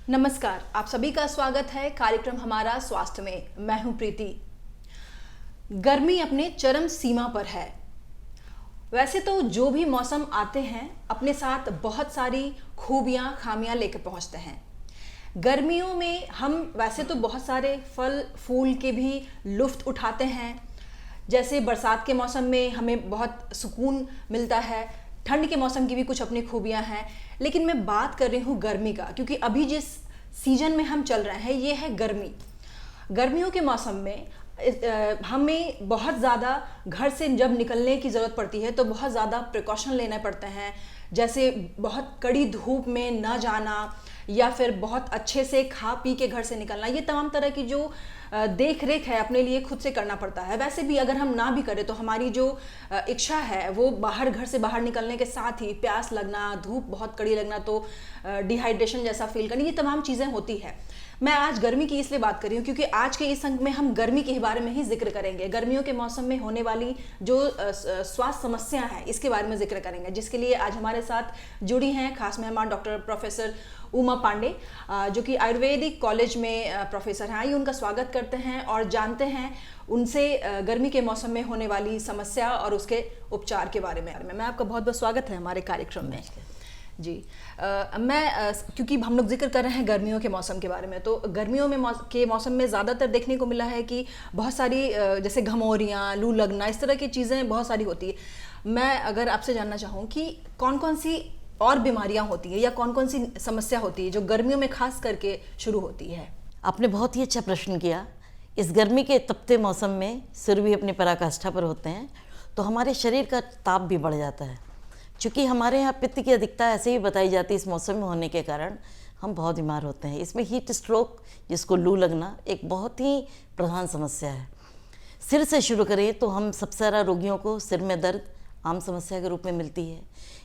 नमस्कार, आप सभी का स्वागत है कार्यक्रम हमारा स्वास्थ्य में। मैं हूं प्रीति। गर्मी अपने चरम सीमा पर है। वैसे तो जो भी मौसम आते हैं अपने साथ बहुत सारी खूबियां खामियां लेकर पहुंचते हैं। गर्मियों में हम वैसे तो बहुत सारे फल फूल के भी लुत्फ उठाते हैं। जैसे बरसात के मौसम में हमें बहुत सुकून मिलता है, ठंड के मौसम की भी कुछ अपनी खूबियां हैं। लेकिन मैं बात कर रही हूँ गर्मी का, क्योंकि अभी जिस सीजन में हम चल रहे हैं ये है गर्मी। गर्मियों के मौसम में हमें बहुत ज़्यादा घर से जब निकलने की ज़रूरत पड़ती है तो बहुत ज़्यादा प्रिकॉशन लेने पड़ते हैं। जैसे बहुत कड़ी धूप में न जाना या फिर बहुत अच्छे से खा पी के घर से निकलना, ये तमाम तरह की जो देख रेख है अपने लिए खुद से करना पड़ता है। वैसे भी अगर हम ना भी करें तो हमारी जो इच्छा है वो घर से बाहर निकलने के साथ ही प्यास लगना, धूप बहुत कड़ी लगना, तो डिहाइड्रेशन जैसा फील करना, ये तमाम चीज़ें होती है। मैं आज गर्मी की इसलिए बात कर रही हूँ क्योंकि आज के इस अंक में हम गर्मी के बारे में ही जिक्र करेंगे। गर्मियों के मौसम में होने वाली जो स्वास्थ्य समस्या है इसके बारे में जिक्र करेंगे, जिसके लिए आज हमारे साथ जुड़ी हैं खास मेहमान डॉक्टर प्रोफेसर उमा पांडे, जो कि आयुर्वेदिक कॉलेज में प्रोफेसर हैं। आइए उनका स्वागत करते हैं और जानते हैं उनसे गर्मी के मौसम में होने वाली समस्या और उसके उपचार के बारे में। मैं आपका बहुत बहुत स्वागत है हमारे कार्यक्रम में जी। क्योंकि हम लोग जिक्र कर रहे हैं गर्मियों के मौसम के बारे में, तो गर्मियों में के मौसम में ज़्यादातर देखने को मिला है कि बहुत सारी जैसे घमौरियाँ, लू लगना, इस तरह की चीज़ें बहुत सारी होती है। मैं अगर आपसे जानना चाहूँ कि कौन कौन सी और बीमारियाँ होती हैं या कौन कौन सी समस्या होती है जो गर्मियों में खास करके शुरू होती है? आपने बहुत ही अच्छा प्रश्न किया। इस गर्मी के तपते मौसम में सूर्य भी अपनी पराकाष्ठा पर होते हैं तो हमारे शरीर का ताप भी बढ़ जाता है। चूँकि हमारे यहाँ पित्त की अधिकता ऐसे ही बताई जाती है, इस मौसम में होने के कारण हम बहुत बीमार होते हैं। इसमें हीट स्ट्रोक, जिसको लू लगना, एक बहुत ही प्रधान समस्या है। सिर से शुरू करें तो हम सबसे ज़्यादा रोगियों को सिर में दर्द आम समस्या के रूप में मिलती है।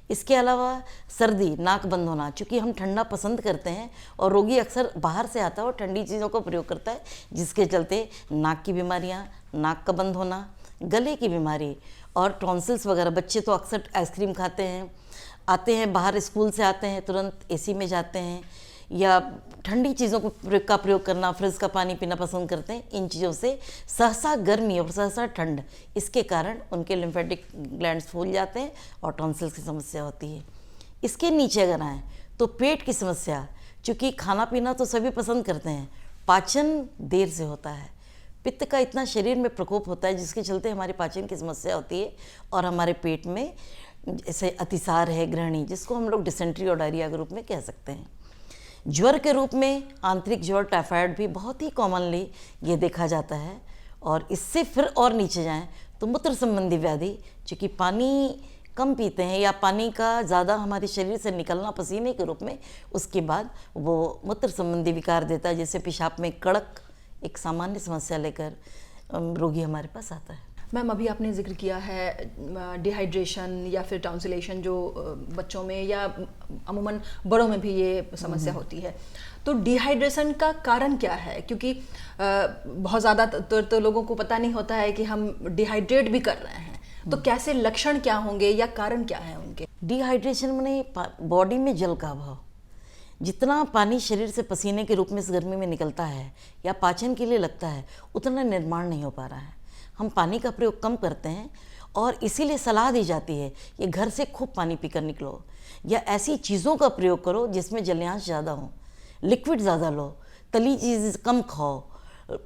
इसके अलावा सर्दी, नाक बंद होना, चूँकि हम ठंडा पसंद करते हैं और रोगी अक्सर बाहर से आता है और ठंडी चीज़ों का प्रयोग करता है, जिसके चलते नाक की बीमारियाँ, नाक का बंद होना, गले की बीमारी और टॉन्सिल्स वगैरह। बच्चे तो अक्सर आइसक्रीम खाते हैं, आते हैं बाहर स्कूल से आते हैं तुरंत एसी में जाते हैं, या ठंडी चीज़ों का प्रयोग करना, फ्रिज का पानी पीना पसंद करते हैं। इन चीज़ों से सहसा गर्मी और सहसा ठंड, इसके कारण उनके लिम्फेटिक ग्लैंड्स फूल जाते हैं और टॉन्सिल्स की समस्या होती है। इसके नीचे अगर आएँ तो पेट की समस्या, चूँकि खाना पीना तो सभी पसंद करते हैं, पाचन देर से होता है। पित्त का इतना शरीर में प्रकोप होता है जिसके चलते हमारे पाचन की समस्या होती है और हमारे पेट में जैसे अतिसार है, ग्रहणी, जिसको हम लोग डिसेंट्री और डायरिया के रूप में कह सकते हैं। ज्वर के रूप में आंतरिक ज्वर, टाइफाइड भी बहुत ही कॉमनली ये देखा जाता है। और इससे फिर और नीचे जाएं तो मूत्र संबंधी व्याधि, चूँकि पानी कम पीते हैं या पानी का ज़्यादा हमारे शरीर से निकलना पसीने के रूप में, उसके बाद वो मूत्र संबंधी विकार देता है, जैसे पेशाब में कड़क, एक सामान्य समस्या लेकर रोगी हमारे पास आता है। मैम, अभी आपने जिक्र किया है डिहाइड्रेशन या फिर टाउंसिलेशन, जो बच्चों में या अमूमन बड़ों में भी ये समस्या होती है। तो डिहाइड्रेशन का कारण क्या है? क्योंकि बहुत ज़्यादा तो लोगों को पता नहीं होता है कि हम डिहाइड्रेट भी कर रहे हैं, तो कैसे लक्षण क्या होंगे या कारण क्या है उनके? डिहाइड्रेशन माने बॉडी में जल का अभाव। जितना पानी शरीर से पसीने के रूप में इस गर्मी में निकलता है या पाचन के लिए लगता है, उतना निर्माण नहीं हो पा रहा है। हम पानी का प्रयोग कम करते हैं और इसीलिए सलाह दी जाती है कि घर से खूब पानी पीकर निकलो, या ऐसी चीज़ों का प्रयोग करो जिसमें जलांश ज़्यादा हो, लिक्विड ज़्यादा लो, तली चीज़ कम खाओ।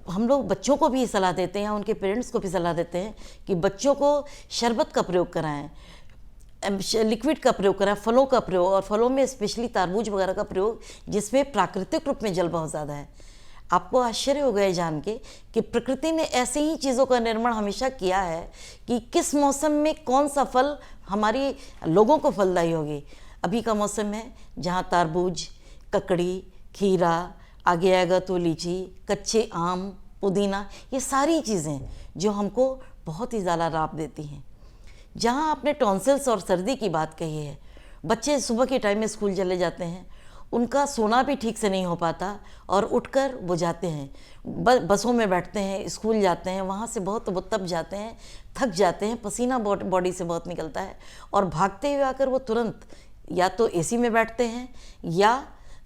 हम लोग बच्चों को भी सलाह देते हैं, उनके पेरेंट्स को भी सलाह देते हैं कि बच्चों को शरबत का प्रयोग कराएं, लिक्विड का प्रयोग करें, फलों का प्रयोग, और फलों में स्पेशली तरबूज वगैरह का प्रयोग, जिसमें प्राकृतिक रूप में जल बहुत ज़्यादा है। आपको आश्चर्य हो गया जान के कि प्रकृति ने ऐसे ही चीज़ों का निर्माण हमेशा किया है कि किस मौसम में कौन सा फल हमारी लोगों को फलदायी होगी। अभी का मौसम है जहाँ तरबूज, ककड़ी, खीरा, आगे आएगा तो लीची, कच्चे आम, पुदीना, ये सारी चीज़ें जो हमको बहुत ही ज़्यादा लाभ देती हैं। जहाँ आपने टॉन्सिल्स और सर्दी की बात कही है, बच्चे सुबह के टाइम में स्कूल चले जाते हैं, उनका सोना भी ठीक से नहीं हो पाता और उठकर वो जाते हैं, बसों में बैठते हैं, स्कूल जाते हैं, वहाँ से बहुत वो तप जाते हैं, थक जाते हैं, पसीना बॉडी से बहुत निकलता है और भागते हुए आकर वो तुरंत या तो एसी में बैठते हैं या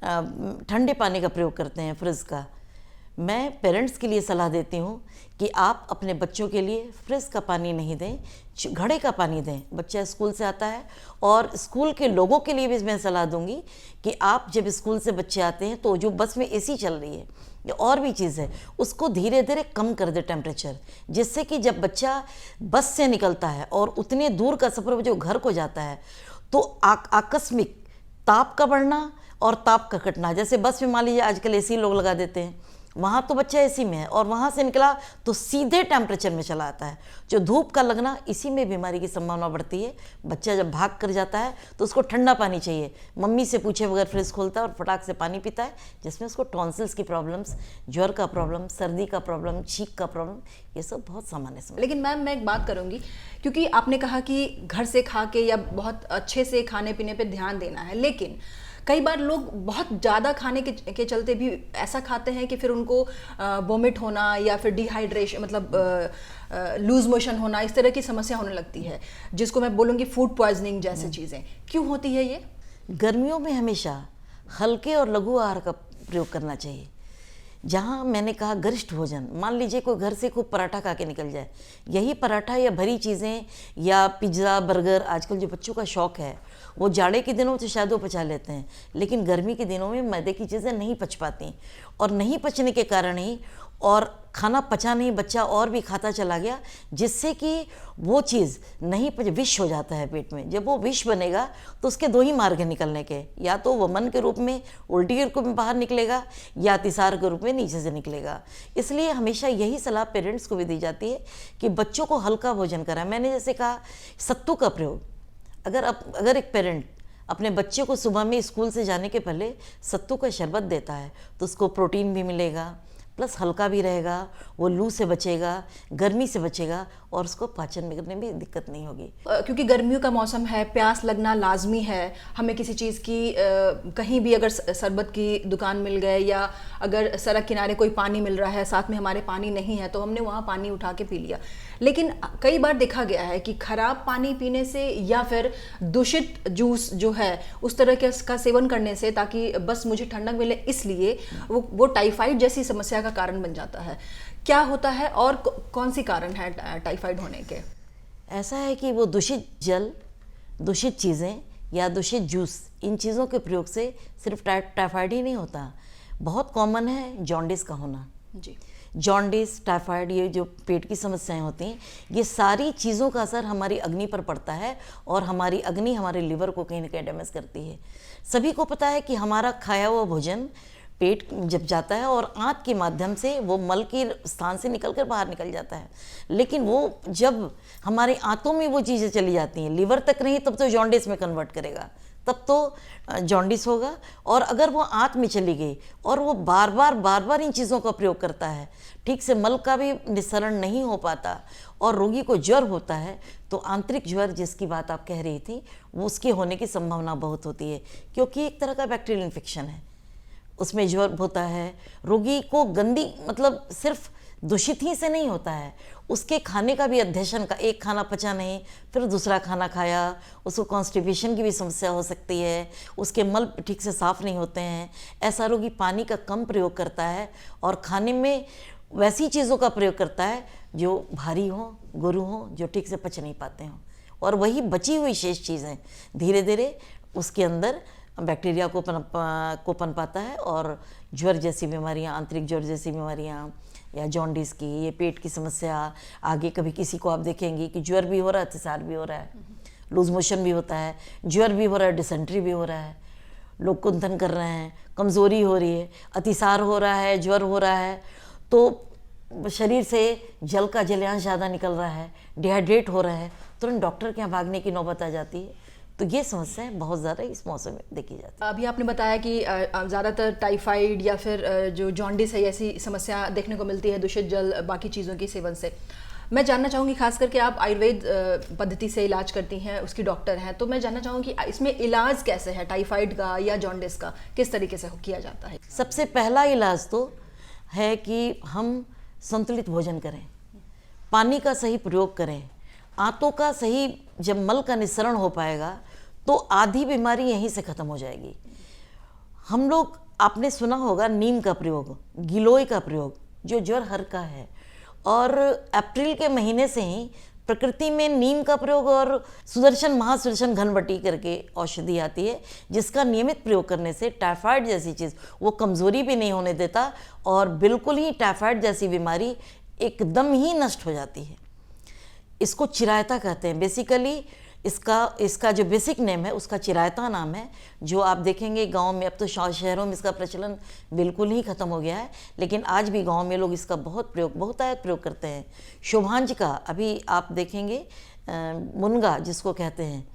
ठंडे पानी का प्रयोग करते हैं, फ्रिज का। मैं पेरेंट्स के लिए सलाह देती हूँ कि आप अपने बच्चों के लिए फ्रिज का पानी नहीं दें, घड़े का पानी दें। बच्चा स्कूल से आता है, और स्कूल के लोगों के लिए भी मैं सलाह दूंगी कि आप जब स्कूल से बच्चे आते हैं तो जो बस में एसी चल रही है या और भी चीज़ है, उसको धीरे धीरे कम कर दे टेम्परेचर, जिससे कि जब बच्चा बस से निकलता है और उतने दूर का सफ़र जो घर को जाता है, तो आकस्मिक ताप का बढ़ना और ताप का कटना। जैसे बस में मान लीजिए आजकल एसी लोग लगा देते हैं, वहाँ तो बच्चा एसी में है और वहाँ से निकला तो सीधे टेम्परेचर में चला आता है। जो धूप का लगना, इसी में बीमारी की संभावना बढ़ती है। बच्चा जब भाग कर जाता है तो उसको ठंडा पानी चाहिए, मम्मी से पूछे बगैर फ्रिज खोलता है और फटाक से पानी पीता है, जिसमें उसको टॉन्सिल्स की प्रॉब्लम्स, ज्वर का प्रॉब्लम, सर्दी का प्रॉब्लम, छींक का प्रॉब्लम, ये सब बहुत सामान्य समस्या। लेकिन मैम मैं एक बात करूंगी, क्योंकि आपने कहा कि घर से खा के या बहुत अच्छे से खाने पीने पे ध्यान देना है, लेकिन कई बार लोग बहुत ज़्यादा खाने के चलते भी ऐसा खाते हैं कि फिर उनको वोमिट होना या फिर डिहाइड्रेशन, मतलब लूज मोशन होना, इस तरह की समस्या होने लगती है, जिसको मैं बोलूँगी फूड पॉइजनिंग जैसी चीज़ें। क्यों होती है ये? गर्मियों में हमेशा हल्के और लघु आहार का प्रयोग करना चाहिए। जहाँ मैंने कहा गरिष्ठ भोजन, मान लीजिए कोई घर से खूब पराठा खा के निकल जाए, यही पराठा या भरी चीज़ें या पिज़्ज़ा, बर्गर, आजकल जो बच्चों का शौक़ है, वो जाड़े के दिनों में तो शायद वो पचा लेते हैं, लेकिन गर्मी के दिनों में मैदे की चीज़ें नहीं पच पाती, और नहीं पचने के कारण ही और खाना पचा नहीं, बच्चा और भी खाता चला गया, जिससे कि वो चीज़ नहीं पच, विष हो जाता है पेट में। जब वो विष बनेगा तो उसके दो ही मार्ग हैं निकलने के, या तो वमन के रूप में, उल्टी के रूप में बाहर निकलेगा, या अतिसार के रूप में नीचे से निकलेगा। इसलिए हमेशा यही सलाह पेरेंट्स को भी दी जाती है कि बच्चों को हल्का भोजन कराएं। मैंने जैसे कहा सत्तू का प्रयोग, अगर एक पेरेंट अपने बच्चे को सुबह में स्कूल से जाने के पहले सत्तू का शरबत देता है तो उसको प्रोटीन भी मिलेगा, प्लस हल्का भी रहेगा, वो लू से बचेगा, गर्मी से बचेगा, और उसको पाचन करने में दिक्कत नहीं होगी। क्योंकि गर्मियों का मौसम है, प्यास लगना लाजमी है। हमें किसी चीज़ की कहीं भी अगर शरबत की दुकान मिल गए या अगर सड़क किनारे कोई पानी मिल रहा है, साथ में हमारे पानी नहीं है, तो हमने वहाँ पानी उठा के पी लिया। लेकिन कई बार देखा गया है कि खराब पानी पीने से या फिर दूषित जूस जो है उस तरह के का सेवन करने से, ताकि बस मुझे ठंडक मिले, इसलिए वो टाइफाइड जैसी समस्या का कारण बन जाता है। क्या होता है और कौन सी कारण है टाइफाइड होने के? ऐसा है कि वो दूषित जल, दूषित चीज़ें या दूषित जूस, इन चीज़ों के प्रयोग से सिर्फ टाइफाइड ही नहीं होता, बहुत कॉमन है जॉन्डिस का होना जी। जॉन्डिस, टाइफाइड, ये जो पेट की समस्याएं होती हैं, ये सारी चीज़ों का असर हमारी अग्नि पर पड़ता है, और हमारी अग्नि हमारे लिवर को कहीं ना कहीं डैमेज करती है। सभी को पता है कि हमारा खाया हुआ भोजन पेट जब जाता है और आंत के माध्यम से वो मल के स्थान से निकलकर बाहर निकल जाता है, लेकिन वो जब हमारे आंतों में वो चीज़ें चली जाती हैं, लिवर तक नहीं, तब तो जॉन्डिस में कन्वर्ट करेगा, तब तो जॉन्डिस होगा। और अगर वो आंत में चली गई और वो बार बार इन चीज़ों का प्रयोग करता है, ठीक से मल का भी निस्सरण नहीं हो पाता और रोगी को ज्वर होता है, तो आंतरिक ज्वर जिसकी बात आप कह रही थी, वो उसके होने की संभावना बहुत होती है, क्योंकि एक तरह का बैक्टीरियल इन्फेक्शन है, उसमें ज्वर होता है। रोगी को गंदी, मतलब सिर्फ दूषित ही से नहीं होता है, उसके खाने का भी अध्ययन का, एक खाना पचा नहीं फिर दूसरा खाना खाया, उसको कॉन्स्टिपेशन की भी समस्या हो सकती है, उसके मल ठीक से साफ़ नहीं होते हैं। ऐसा रोगी पानी का कम प्रयोग करता है और खाने में वैसी चीज़ों का प्रयोग करता है जो भारी हो, गुरु हो, जो ठीक से पच नहीं पाते हों, और वही बची हुई शेष चीज़ें धीरे धीरे उसके अंदर बैक्टीरिया को पनपाता है, और ज्वर जैसी बीमारियां, आंतरिक ज्वर जैसी बीमारियां या जॉन्डिस की, ये पेट की समस्या, आगे कभी किसी को आप देखेंगे कि ज्वर भी हो रहा है, अतिसार भी हो रहा है, लूज मोशन भी होता है, ज्वर भी हो रहा है, डिसेंट्री भी हो रहा है, लोग कुंथन कर रहे हैं, कमज़ोरी हो रही है, अतिसार हो रहा है, ज्वर हो रहा है, तो शरीर से जल का जलयांश ज़्यादा निकल रहा है, डिहाइड्रेट हो रहा है, तुरंत डॉक्टर के यहाँ भागने की नौबत आ जाती है। तो ये समस्याएं बहुत ज़्यादा इस मौसम में देखी जाती है। अभी आपने बताया कि ज़्यादातर टाइफाइड या फिर जो जॉन्डिस है, ऐसी समस्या देखने को मिलती है दूषित जल, बाकी चीज़ों के सेवन से। मैं जानना चाहूँगी, खास करके आप आयुर्वेद पद्धति से इलाज करती हैं, उसकी डॉक्टर हैं, तो मैं जानना चाहूँगी कि इसमें इलाज कैसे है, टाइफाइड का या जॉन्डिस का, किस तरीके से किया जाता है? सबसे पहला इलाज तो है कि हम संतुलित भोजन करें, पानी का सही प्रयोग करें, आंतों का सही, जब मल का निस्सरण हो पाएगा तो आधी बीमारी यहीं से ख़त्म हो जाएगी। हम लोग, आपने सुना होगा नीम का प्रयोग, गिलोय का प्रयोग, जो ज्वर हल्का है, और अप्रैल के महीने से ही प्रकृति में नीम का प्रयोग और सुदर्शन महासुदर्शन घनवटी करके औषधि आती है, जिसका नियमित प्रयोग करने से टाइफाइड जैसी चीज़ वो कमज़ोरी भी नहीं होने देता और बिल्कुल ही टाइफाइड जैसी बीमारी एकदम ही नष्ट हो जाती है। इसको चिरायता कहते हैं। बेसिकली इसका जो बेसिक नेम है उसका चिरायता नाम है, जो आप देखेंगे गांव में, अब तो शहरों में इसका प्रचलन बिल्कुल ही ख़त्म हो गया है, लेकिन आज भी गांव में लोग इसका बहुतायत प्रयोग करते हैं। शोभांज का अभी आप देखेंगे, मुनगा जिसको कहते हैं,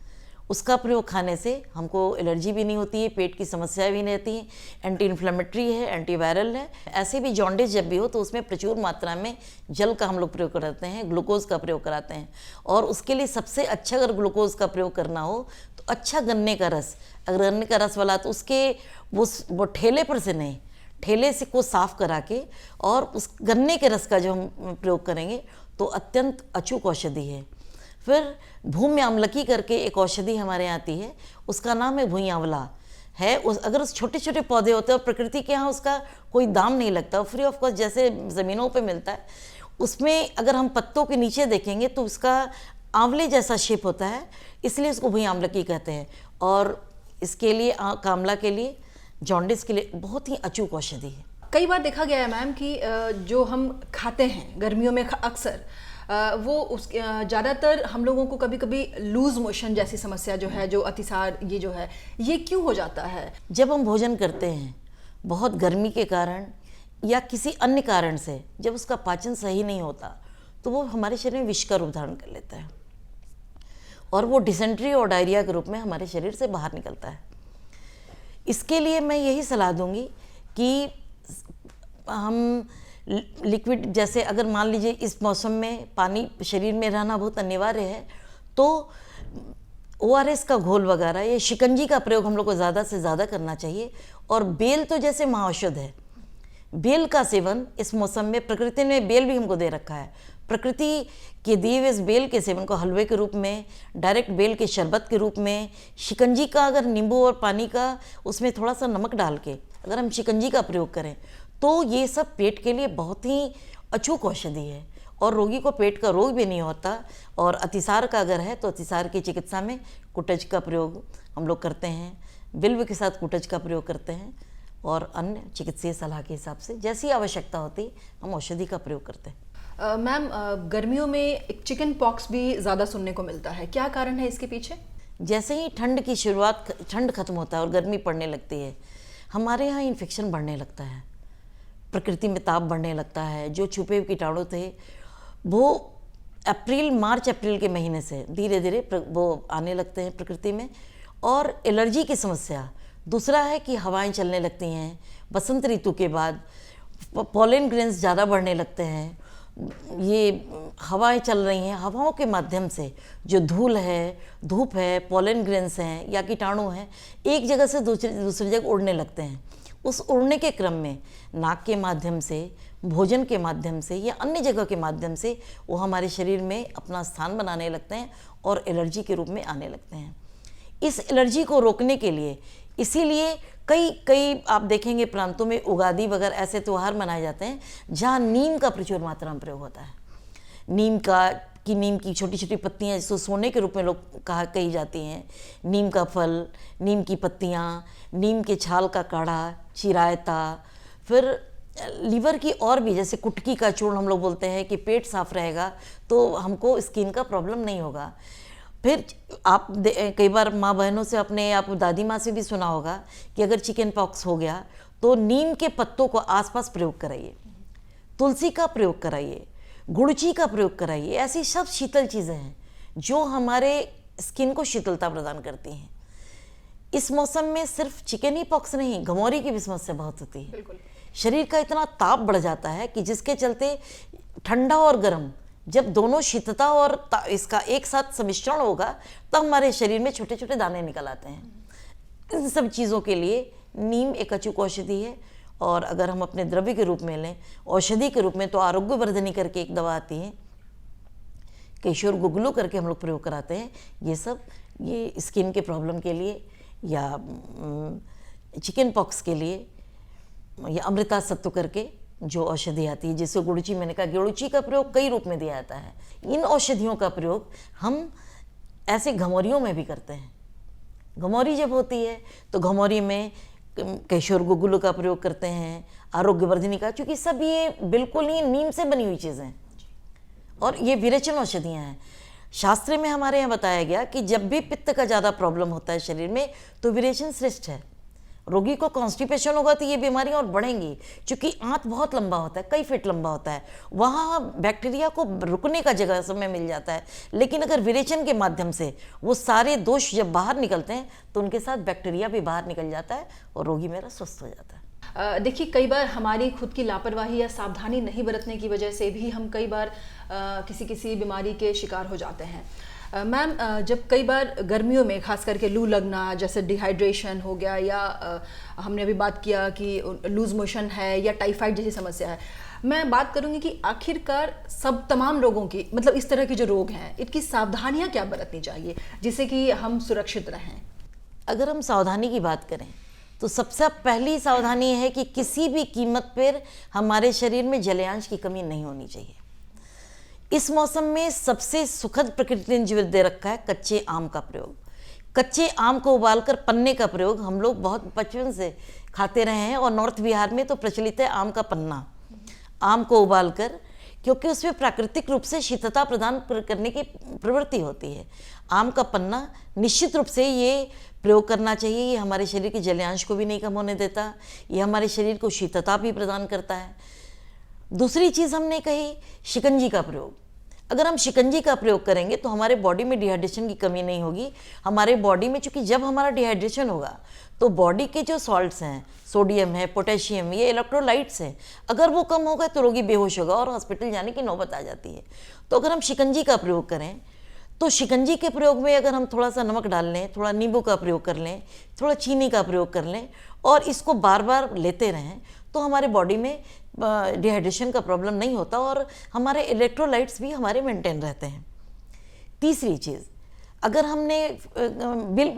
उसका प्रयोग खाने से हमको एलर्जी भी नहीं होती है, पेट की समस्याएं भी नहीं रहती हैं, एंटी इन्फ्लेमेटरी है, एंटीवायरल है। ऐसे भी जॉन्डिस जब भी हो तो उसमें प्रचुर मात्रा में जल का हम लोग प्रयोग करते हैं, ग्लूकोज का प्रयोग कराते हैं। और उसके लिए सबसे अच्छा अगर ग्लूकोज का प्रयोग करना हो तो अच्छा गन्ने का रस, अगर गन्ने का रस वाला तो उसके वो ठेले पर से नहीं, ठेले से को साफ करा के और उस गन्ने के रस का जो हम प्रयोग करेंगे तो अत्यंत अचूक औषधि है। फिर भूमि आमलकी करके एक औषधि हमारे यहाँ आती है, उसका नाम है भूई आंवला है। अगर उस छोटे छोटे पौधे होते हैं और प्रकृति के यहाँ उसका कोई दाम नहीं लगता, फ्री ऑफ कॉस्ट जैसे ज़मीनों पे मिलता है, उसमें अगर हम पत्तों के नीचे देखेंगे तो उसका आंवले जैसा शेप होता है, इसलिए उसको भूई आमलकी कहते हैं। और इसके लिए कामला के लिए, जॉन्डिस के लिए बहुत ही अचूक औषधि है। कई बार देखा गया है मैम कि जो हम खाते हैं गर्मियों में अक्सर वो उस ज़्यादातर हम लोगों को कभी कभी लूज मोशन जैसी समस्या जो है, जो अतिसार, ये जो है, ये क्यों हो जाता है? जब हम भोजन करते हैं बहुत गर्मी के कारण या किसी अन्य कारण से, जब उसका पाचन सही नहीं होता तो वो हमारे शरीर में विष का रूप धारण कर लेता है और वो डिसेंट्री और डायरिया के रूप में हमारे शरीर से बाहर निकलता है। इसके लिए मैं यही सलाह दूंगी कि हम लिक्विड, जैसे अगर मान लीजिए इस मौसम में पानी शरीर में रहना बहुत अनिवार्य है, तो ORS का घोल वगैरह या शिकंजी का प्रयोग हम लोग को ज़्यादा से ज़्यादा करना चाहिए। और बेल तो जैसे महाऔषध है, बेल का सेवन इस मौसम में, प्रकृति ने बेल भी हमको दे रखा है, प्रकृति के दिए हुए इस बेल के सेवन को हलवे के रूप में, डायरेक्ट बेल के शरबत के रूप में, शिकंजी का, अगर नींबू और पानी का उसमें थोड़ा सा नमक डाल के अगर हम शिकंजी का प्रयोग करें तो ये सब पेट के लिए बहुत ही अचूक औषधि है और रोगी को पेट का रोग भी नहीं होता। और अतिसार का अगर है तो अतिसार की चिकित्सा में कुटज का प्रयोग हम लोग करते हैं, बिल्व के साथ कुटज का प्रयोग करते हैं और अन्य चिकित्सीय सलाह के हिसाब से जैसी आवश्यकता होती हम औषधि का प्रयोग करते हैं। मैम, गर्मियों में एक चिकन पॉक्स भी ज़्यादा सुनने को मिलता है, क्या कारण है इसके पीछे? जैसे ही ठंड की शुरुआत, ठंड खत्म होता है और गर्मी पड़ने लगती है, हमारे यहाँ इन्फेक्शन बढ़ने लगता है, प्रकृति में ताप बढ़ने लगता है। जो छुपे हुए कीटाणु थे वो मार्च अप्रैल के महीने से धीरे धीरे वो आने लगते हैं प्रकृति में। और एलर्जी की समस्या दूसरा है कि हवाएं चलने लगती हैं, बसंत ऋतु के बाद पॉलन ग्रेन्स ज़्यादा बढ़ने लगते हैं। ये हवाएं चल रही हैं, हवाओं के माध्यम से जो धूल है, धूप है, पॉलन ग्रेन्स हैं या कीटाणु हैं, एक जगह से दूसरी जगह उड़ने लगते हैं। उस उड़ने के क्रम में नाक के माध्यम से, भोजन के माध्यम से या अन्य जगह के माध्यम से वो हमारे शरीर में अपना स्थान बनाने लगते हैं और एलर्जी के रूप में आने लगते हैं। इस एलर्जी को रोकने के लिए, इसीलिए कई आप देखेंगे प्रांतों में उगादी वगैरह ऐसे त्यौहार मनाए जाते हैं जहाँ नीम का प्रचुर मात्रा में प्रयोग होता है। नीम की छोटी छोटी पत्तियाँ जिसको सोने के रूप में लोग कही जाती हैं, नीम का फल, नीम की पत्तियाँ, नीम के छाल का काढ़ा, चिरायता, फिर लीवर की और भी, जैसे कुटकी का चूर्ण हम लोग बोलते हैं कि पेट साफ रहेगा तो हमको स्किन का प्रॉब्लम नहीं होगा। फिर आप कई बार माँ बहनों से, अपने आप दादी माँ से भी सुना होगा कि अगर चिकन पॉक्स हो गया तो नीम के पत्तों को आसपास प्रयोग कराइए, तुलसी का प्रयोग कराइए, गुड़ची का प्रयोग कराइए। ऐसी सब शीतल चीज़ें हैं जो हमारे स्किन को शीतलता प्रदान करती हैं। इस मौसम में सिर्फ चिकन ही पॉक्स नहीं, घमौरी की भी समस्या बहुत होती है। शरीर का इतना ताप बढ़ जाता है कि जिसके चलते ठंडा और गर्म, जब दोनों शीतलता और इसका एक साथ सम्मिश्रण होगा तब हमारे शरीर में छोटे छोटे दाने निकल आते हैं। इन सब चीज़ों के लिए नीम एक अचूक औषधि है। और अगर हम अपने द्रव्य के रूप में लें, औषधि के रूप में, तो आरोग्य वर्धनी करके एक दवा आती है, केशोर गुगलू करके हम लोग प्रयोग कराते हैं। ये सब ये स्किन के प्रॉब्लम के लिए या चिकन पॉक्स के लिए या अमृता सत्तू करके जो औषधि आती है, जिसको गुड़ची, मैंने कहा गुड़ची का प्रयोग कई रूप में दिया जाता है। इन औषधियों का प्रयोग हम ऐसे घमौरियों में भी करते हैं। घमौरी जब होती है तो घमौरी में केशोर गुगुल का प्रयोग करते हैं, आरोग्यवर्धिनी का, क्योंकि सब ये बिल्कुल ही नीम से बनी हुई चीज़ें हैं और ये विरेचन औषधियाँ हैं। शास्त्र में हमारे यहाँ बताया गया कि जब भी पित्त का ज़्यादा प्रॉब्लम होता है शरीर में तो विरेचन श्रेष्ठ है। रोगी को कॉन्स्टिपेशन होगा तो ये बीमारियां और बढ़ेंगी, क्योंकि आंत बहुत लंबा होता है, कई फीट लंबा होता है, वहाँ बैक्टीरिया को रुकने का जगह समय मिल जाता है। लेकिन अगर विरेचन के माध्यम से वो सारे दोष जब बाहर निकलते हैं तो उनके साथ बैक्टीरिया भी बाहर निकल जाता है और रोगी मेरा स्वस्थ हो जाता है। देखिए, कई बार हमारी खुद की लापरवाही या सावधानी नहीं बरतने की वजह से भी हम कई बार किसी बीमारी के शिकार हो जाते हैं। मैम, जब कई बार गर्मियों में खास करके लू लगना, जैसे डिहाइड्रेशन हो गया, या हमने अभी बात किया कि लूज मोशन है या टाइफाइड जैसी समस्या है, मैं बात करूंगी कि आखिरकार तमाम लोगों की, मतलब इस तरह के जो रोग हैं, इनकी सावधानियां क्या बरतनी चाहिए जिससे कि हम सुरक्षित रहें? अगर हम सावधानी की बात करें तो सबसे पहली सावधानी है कि किसी भी कीमत पर हमारे शरीर में जलयांश की कमी नहीं होनी चाहिए। इस मौसम में सबसे सुखद प्रकृति ने जो दे रखा है कच्चे आम का प्रयोग। कच्चे आम को उबालकर पन्ने का प्रयोग हम लोग बहुत बचपन से खाते रहे हैं और नॉर्थ बिहार में तो प्रचलित है आम का पन्ना। आम को उबालकर, क्योंकि उसमें प्राकृतिक रूप से शीतलता प्रदान करने की प्रवृत्ति होती है, आम का पन्ना निश्चित रूप से ये प्रयोग करना चाहिए। ये हमारे शरीर के जलयांश को भी नहीं कम होने देता, ये हमारे शरीर को शीतलता भी प्रदान करता है। दूसरी चीज़ हमने कही शिकंजी का प्रयोग। अगर हम शिकंजी का प्रयोग करेंगे तो हमारे बॉडी में डिहाइड्रेशन की कमी नहीं होगी। हमारे बॉडी में, चूँकि जब हमारा डिहाइड्रेशन होगा तो बॉडी के जो सॉल्ट्स हैं, सोडियम है, पोटेशियम, ये इलेक्ट्रोलाइट्स हैं, अगर वो कम होगा तो रोगी बेहोश होगा और हॉस्पिटल जाने की नौबत आ जाती है। तो अगर हम शिकंजी का प्रयोग करें तो शिकंजी के प्रयोग में अगर हम थोड़ा सा नमक डाल लें, थोड़ा नींबू का प्रयोग कर लें, थोड़ा चीनी का प्रयोग कर लें और इसको बार बार लेते रहें तो हमारे बॉडी में डिहाइड्रेशन का प्रॉब्लम नहीं होता और हमारे इलेक्ट्रोलाइट्स भी हमारे मेंटेन रहते हैं। तीसरी चीज़, अगर हमने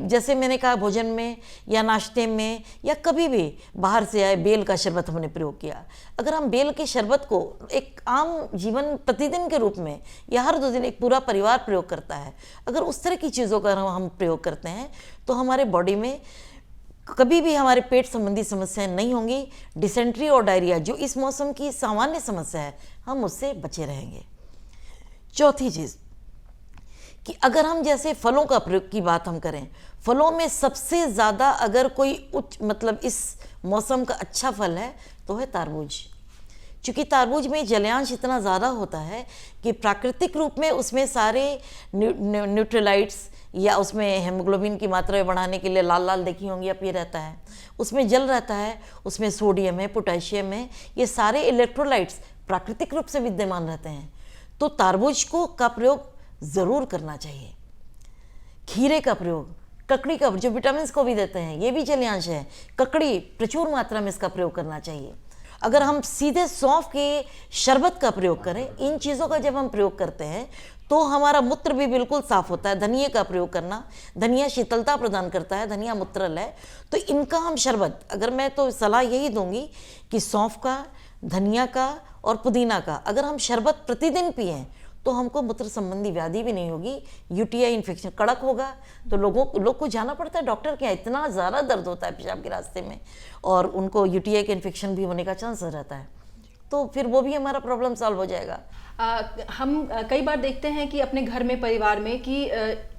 जैसे मैंने कहा भोजन में या नाश्ते में या कभी भी बाहर से आए बेल का शरबत हमने प्रयोग किया, अगर हम बेल के शरबत को एक आम जीवन प्रतिदिन के रूप में या हर 2 दिन एक पूरा परिवार प्रयोग करता है, अगर उस तरह की चीज़ों का हम प्रयोग करते हैं तो हमारे बॉडी में कभी भी हमारे पेट संबंधी समस्याएं नहीं होंगी। डिसेंट्री और डायरिया जो इस मौसम की सामान्य समस्या है, हम उससे बचे रहेंगे। चौथी चीज़ कि अगर हम जैसे फलों का प्रयोग की बात हम करें, फलों में सबसे ज़्यादा अगर कोई मतलब इस मौसम का अच्छा फल है तो है तारबूज। क्योंकि तारबूज में जलयांश इतना ज़्यादा होता है कि प्राकृतिक रूप में उसमें सारे न्यूट्रलाइट्स या उसमें हेमोग्लोबिन की मात्रा बढ़ाने के लिए लाल लाल देखी होंगी आप, ये रहता है, उसमें जल रहता है, उसमें सोडियम है, पोटेशियम है, ये सारे इलेक्ट्रोलाइट्स प्राकृतिक रूप से विद्यमान रहते हैं। तो तारबूज का प्रयोग ज़रूर करना चाहिए। खीरे का प्रयोग, ककड़ी का जो विटामिन को भी देते हैं, ये भी जलयांश है, ककड़ी प्रचुर मात्रा में इसका प्रयोग करना चाहिए। अगर हम सीधे सौंफ के शरबत का प्रयोग करें, इन चीज़ों का जब हम प्रयोग करते हैं तो हमारा मूत्र भी बिल्कुल साफ होता है। धनिया का प्रयोग करना, धनिया शीतलता प्रदान करता है, धनिया मूत्रल है, तो इनका हम शरबत, अगर मैं तो सलाह यही दूंगी कि सौंफ का, धनिया का और पुदीना का अगर हम शरबत प्रतिदिन पिएं तो हमको मूत्र संबंधी व्याधि भी नहीं होगी। यूटीआई इन्फेक्शन कड़क होगा तो लोग को जाना पड़ता है डॉक्टर के यहाँ, इतना ज़्यादा दर्द होता है पेशाब के रास्ते में और उनको यूटीआई के इन्फेक्शन भी होने का चांस रहता है, तो फिर वो भी हमारा प्रॉब्लम सॉल्व हो जाएगा। हम कई बार देखते हैं कि अपने घर में, परिवार में, कि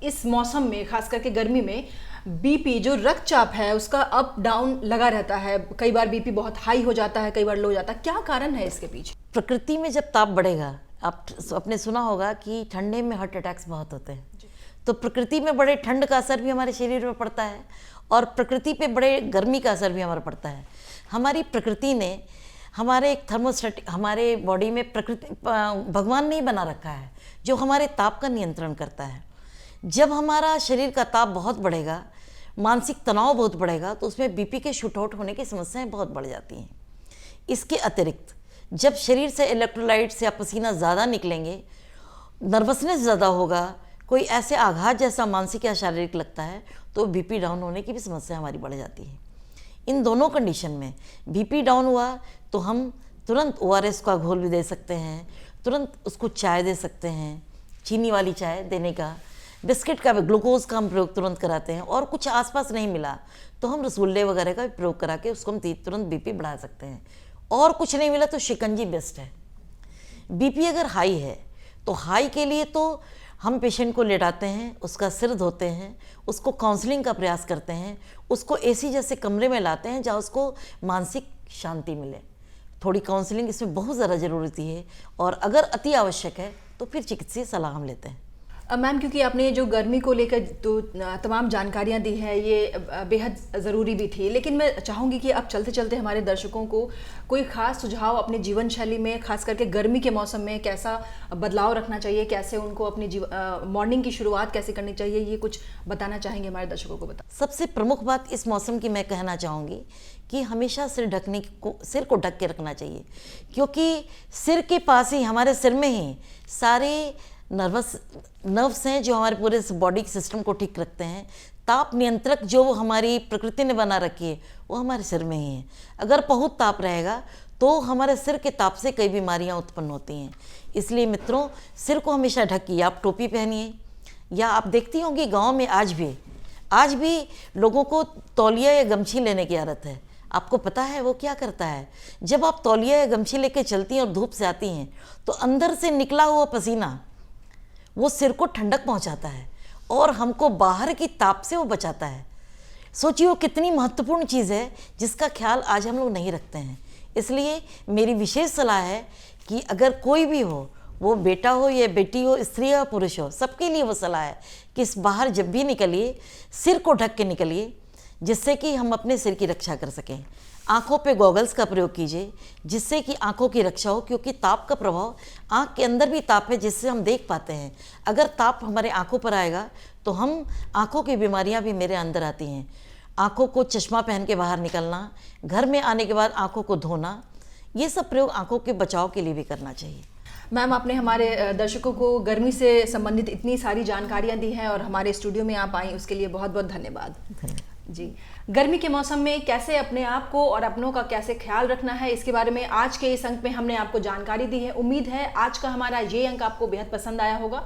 इस मौसम में खास करके गर्मी में बीपी, जो रक्तचाप है, उसका अप डाउन लगा रहता है। कई बार बीपी बहुत हाई हो जाता है, कई बार लो हो जाता है। क्या कारण है इसके पीछे? प्रकृति में जब ताप बढ़ेगा, आपने सुना होगा कि ठंडे में हार्ट अटैक्स बहुत होते हैं, तो प्रकृति में बड़े ठंड का असर भी हमारे शरीर में पड़ता है और प्रकृति पे बड़े गर्मी का असर भी हमारा पड़ता है। हमारी प्रकृति ने हमारे एक थर्मोस्टेट हमारे बॉडी में प्रकृति भगवान ने ही बना रखा है जो हमारे ताप का नियंत्रण करता है। जब हमारा शरीर का ताप बहुत बढ़ेगा, मानसिक तनाव बहुत बढ़ेगा, तो उसमें बीपी के शूट आउट होने की समस्याएं बहुत बढ़ जाती हैं। इसके अतिरिक्त जब शरीर से इलेक्ट्रोलाइट्स या पसीना ज़्यादा निकलेंगे, नर्वसनेस ज़्यादा होगा, कोई ऐसे आघात जैसा मानसिक या शारीरिक लगता है, तो बीपी डाउन होने की भी समस्या हमारी बढ़ जाती है। इन दोनों कंडीशन में बीपी डाउन हुआ तो हम तुरंत ORS का घोल भी दे सकते हैं, तुरंत उसको चाय दे सकते हैं, चीनी वाली चाय देने का, बिस्किट का भी, ग्लूकोज का हम प्रयोग तुरंत कराते हैं। और कुछ आसपास नहीं मिला तो हम रसगुल्ले वगैरह का भी प्रयोग करा के उसको हम तुरंत बीपी बढ़ा सकते हैं। और कुछ नहीं मिला तो शिकंजी बेस्ट है। बीपी अगर हाई है तो हाई के लिए तो हम पेशेंट को लेटाते हैं, उसका सिर धोते हैं, उसको काउंसलिंग का प्रयास करते हैं, उसको एसी जैसे कमरे में लाते हैं जहाँ उसको मानसिक शांति मिले। थोड़ी काउंसलिंग इसमें बहुत ज़्यादा ज़रूरत है और अगर अति आवश्यक है तो फिर चिकित्सीय सलाह हम लेते हैं। मैम, क्योंकि आपने जो गर्मी को लेकर तो तमाम जानकारियां दी है, ये बेहद ज़रूरी भी थी, लेकिन मैं चाहूँगी कि अब चलते चलते हमारे दर्शकों को कोई ख़ास सुझाव अपने जीवन शैली में, खास करके गर्मी के मौसम में कैसा बदलाव रखना चाहिए, कैसे उनको अपनी मॉर्निंग की शुरुआत कैसे करनी चाहिए, ये कुछ बताना चाहेंगे हमारे दर्शकों को? सबसे प्रमुख बात इस मौसम की मैं कहना चाहूँगी कि हमेशा सिर को ढक के रखना चाहिए, क्योंकि सिर के पास ही, हमारे सिर में ही सारे नर्व्स हैं जो हमारे पूरे बॉडी के सिस्टम को ठीक रखते हैं। ताप नियंत्रक जो हमारी प्रकृति ने बना रखी है वो हमारे सिर में ही है। अगर बहुत ताप रहेगा तो हमारे सिर के ताप से कई बीमारियां उत्पन्न होती हैं। इसलिए मित्रों, सिर को हमेशा ढकिए। आप टोपी पहनिए, या आप देखती होंगी गांव में आज भी लोगों को तौलिया या गमछी लेने की आदत है। आपको पता है वो क्या करता है? जब आप तौलिया या गमछी लेके चलती हैं और धूप से आती हैं तो अंदर से निकला हुआ पसीना वो सिर को ठंडक पहुंचाता है और हमको बाहर की ताप से वो बचाता है। सोचिए वो कितनी महत्वपूर्ण चीज़ है जिसका ख्याल आज हम लोग नहीं रखते हैं। इसलिए मेरी विशेष सलाह है कि अगर कोई भी हो, वो बेटा हो या बेटी हो, स्त्री हो पुरुष हो, सबके लिए वो सलाह है कि इस बाहर जब भी निकलिए सिर को ढक के निकलिए, जिससे कि हम अपने सिर की रक्षा कर सकें। आँखों पे गॉगल्स का प्रयोग कीजिए जिससे कि आँखों की रक्षा हो, क्योंकि ताप का प्रभाव, आँख के अंदर भी ताप है जिससे हम देख पाते हैं। अगर ताप हमारे आँखों पर आएगा तो हम आँखों की बीमारियां भी मेरे अंदर आती हैं। आँखों को चश्मा पहन के बाहर निकलना, घर में आने के बाद आँखों को धोना, ये सब प्रयोग आँखों के बचाव के लिए भी करना चाहिए। मैम, आपने हमारे दर्शकों को गर्मी से संबंधित इतनी सारी जानकारियां दी हैं और हमारे स्टूडियो में आप आई, उसके लिए बहुत बहुत धन्यवाद। जी, गर्मी के मौसम में कैसे अपने आप को और अपनों का कैसे ख्याल रखना है, इसके बारे में आज के इस अंक में हमने आपको जानकारी दी है। उम्मीद है आज का हमारा ये अंक आपको बेहद पसंद आया होगा।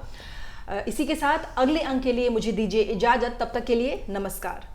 इसी के साथ अगले अंक के लिए मुझे दीजिए इजाज़त। तब तक के लिए नमस्कार।